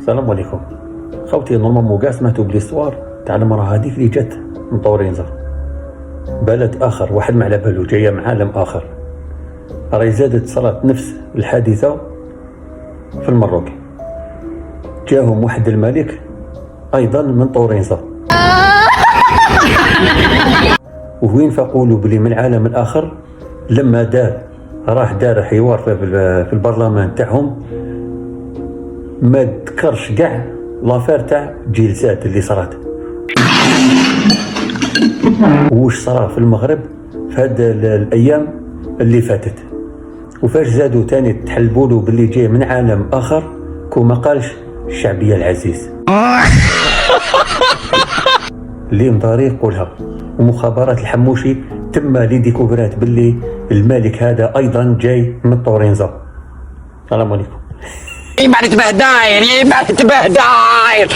السلام عليكم خوتي. نورمالمون كاع سمعتو بليستوار تاع المراه هذيك اللي جات من طورينزا، بلد اخر، واحد ما على بالو، جايه من عالم اخر. راهي زادت صارت نفس الحادثه في المروك، جاهم واحد الملك ايضا من طورينزا وين فقولوا بلي من العالم الاخر. لما دار حوار في البرلمان تاعهم، ما ذكرش كاع لافير تاع جلسات اللي صارت وش صرا في المغرب في هاد الايام اللي فاتت. وفاش زادوا تاني تحلبولو باللي جاي من عالم اخر، كو ما قالش الشعبيه العزيز اللي مضاري يقولها. ومخابرات الحموشي تم لي ديكوفرات باللي الملك هذا ايضا جاي من طورينزا. السلام عليكم. بعد تبهداير